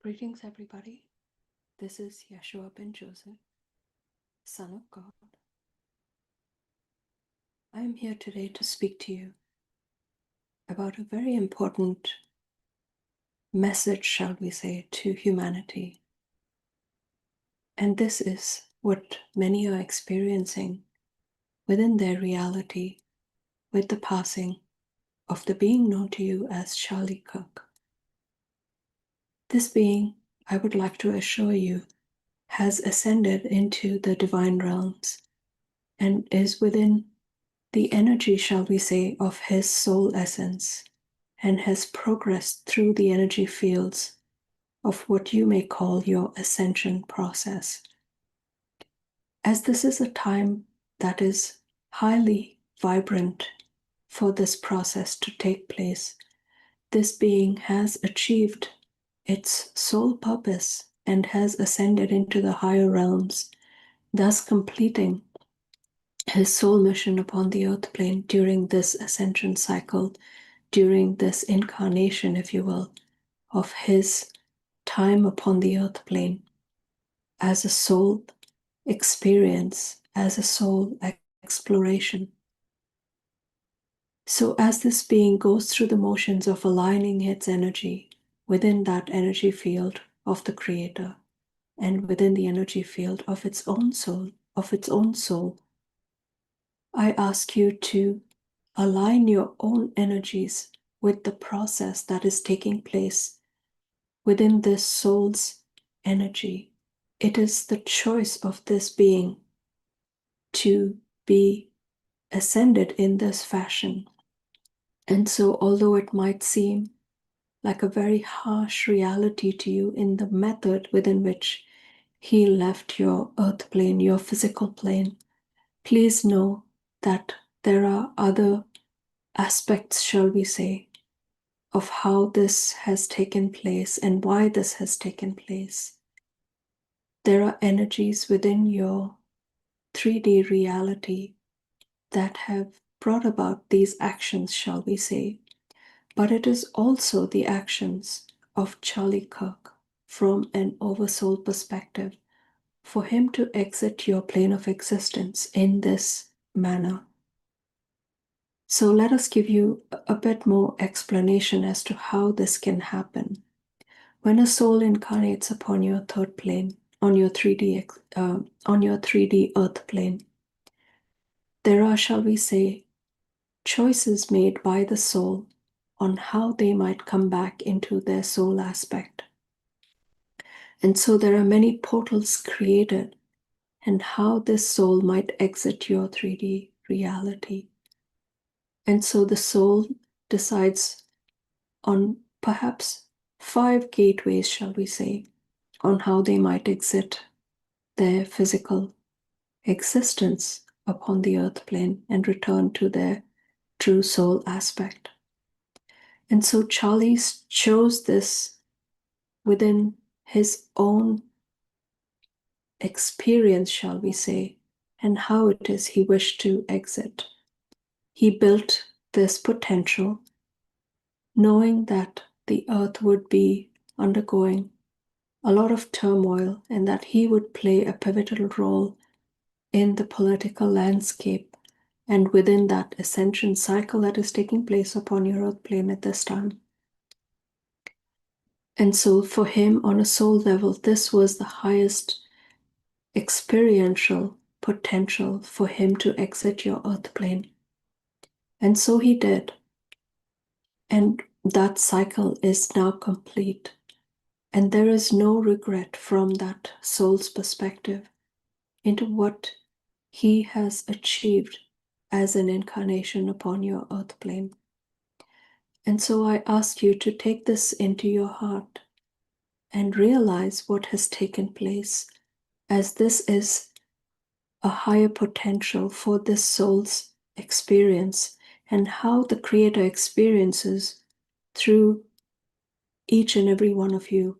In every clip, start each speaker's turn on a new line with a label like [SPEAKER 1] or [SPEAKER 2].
[SPEAKER 1] Greetings, everybody. This is Yeshua ben Joseph, Son of God. I am here today to speak to you about a very important message, shall we say, to humanity. And this is what many are experiencing within their reality with the passing of the being known to you as Charlie Kirk. This being, I would like to assure you, has ascended into the divine realms and is within the energy, shall we say, of his soul essence, and has progressed through the energy fields of what you may call your ascension process. As this is a time that is highly vibrant for this process to take place, this being has achieved its sole purpose and has ascended into the higher realms, thus completing his soul mission upon the earth plane during this ascension cycle, during this incarnation, if you will, of his time upon the earth plane as a soul experience, as a soul exploration. So as this being goes through the motions of aligning its energy within that energy field of the Creator and within the energy field of its own soul, I ask you to align your own energies with the process that is taking place within this soul's energy. It is the choice of this being to be ascended in this fashion. And so, although it might seem like a very harsh reality to you in the method within which he left your earth plane, your physical plane, please know that there are other aspects, shall we say, of how this has taken place and why this has taken place. There are energies within your 3D reality that have brought about these actions, shall we say, but it is also the actions of Charlie Kirk from an oversoul perspective for him to exit your plane of existence in this manner. So let us give you a bit more explanation as to how this can happen. When a soul incarnates upon your third plane, on your 3D earth plane, there are, shall we say, choices made by the soul on how they might come back into their soul aspect. And so there are many portals created and how this soul might exit your 3D reality. And so the soul decides on perhaps 5 gateways, shall we say, on how they might exit their physical existence upon the earth plane and return to their true soul aspect. And so Charlie chose this within his own experience, shall we say, and how it is he wished to exit. He built this potential, knowing that the earth would be undergoing a lot of turmoil and that he would play a pivotal role in the political landscape and within that ascension cycle that is taking place upon your earth plane at this time. And so for him, on a soul level, this was the highest experiential potential for him to exit your earth plane. And so he did. And that cycle is now complete. And there is no regret from that soul's perspective into what he has achieved as an incarnation upon your earth plane. And so I ask you to take this into your heart and realize what has taken place, as this is a higher potential for this soul's experience and how the Creator experiences through each and every one of you.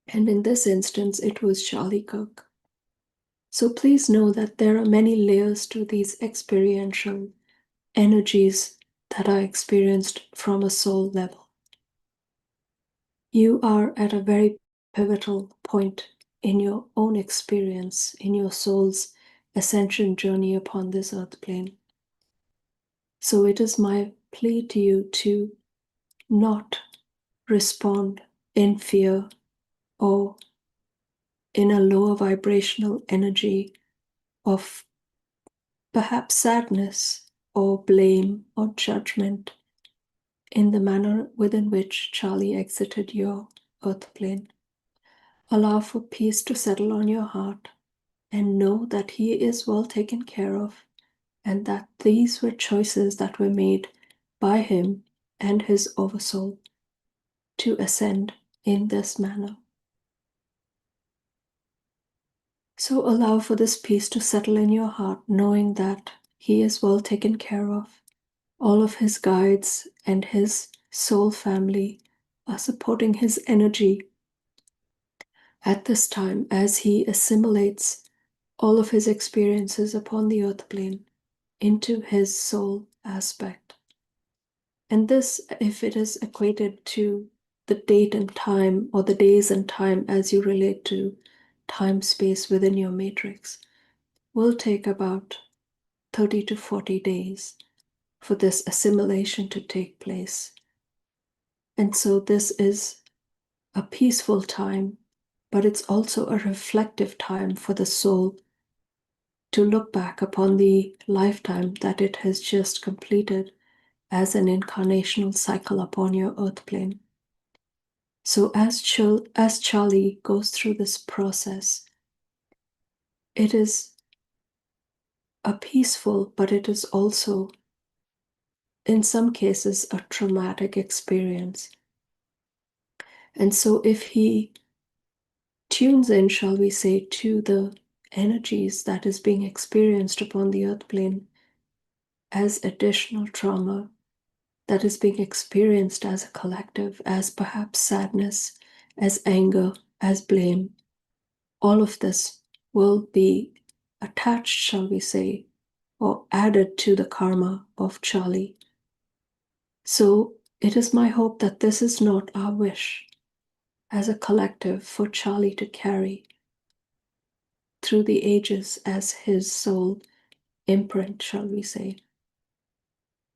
[SPEAKER 1] And in this instance, it was Charlie Kirk. So please know that there are many layers to these experiential energies that are experienced from a soul level. You are at a very pivotal point in your own experience, in your soul's ascension journey upon this earth plane. So it is my plea to you to not respond in fear or in a lower vibrational energy of perhaps sadness or blame or judgment in the manner within which Charlie exited your earth plane. Allow for peace to settle on your heart and know that he is well taken care of and that these were choices that were made by him and his oversoul to ascend in this manner. So allow for this peace to settle in your heart, knowing that he is well taken care of. All of his guides and his soul family are supporting his energy at this time as he assimilates all of his experiences upon the earth plane into his soul aspect. And this, if it is equated to the date and time, or the days and time as you relate to time space within your matrix, will take about 30 to 40 days for this assimilation to take place. And so this is a peaceful time, but it's also a reflective time for the soul to look back upon the lifetime that it has just completed as an incarnational cycle upon your earth plane. So as Charlie goes through this process, it is a peaceful, but it is also, in some cases, a traumatic experience. And so if he tunes in, shall we say, to the energies that is being experienced upon the earth plane as additional trauma that is being experienced as a collective, as perhaps sadness, as anger, as blame, all of this will be attached, shall we say, or added to the karma of Charlie. So it is my hope that this is not our wish as a collective for Charlie to carry through the ages as his soul imprint, shall we say.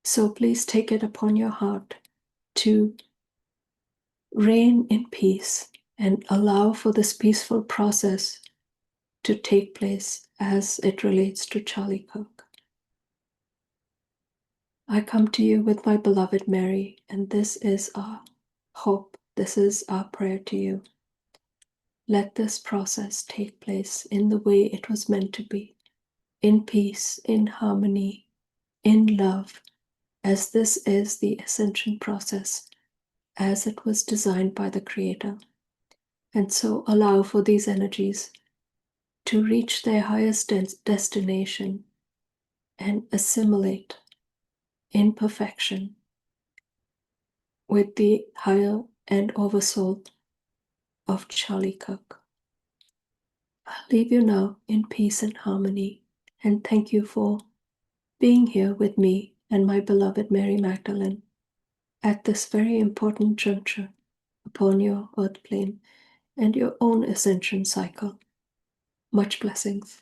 [SPEAKER 1] So please take it upon your heart to reign in peace and allow for this peaceful process to take place as it relates to Charlie Kirk. I come to you with my beloved Mary, and this is our hope. This is our prayer to you. Let this process take place in the way it was meant to be, in peace, in harmony, in love, as this is the ascension process, as it was designed by the Creator. And so allow for these energies to reach their highest destination and assimilate in perfection with the higher and oversoul of Charlie Kirk. I'll leave you now in peace and harmony, and thank you for being here with me and my beloved Mary Magdalene at this very important juncture upon your earth plane and your own ascension cycle. Much blessings.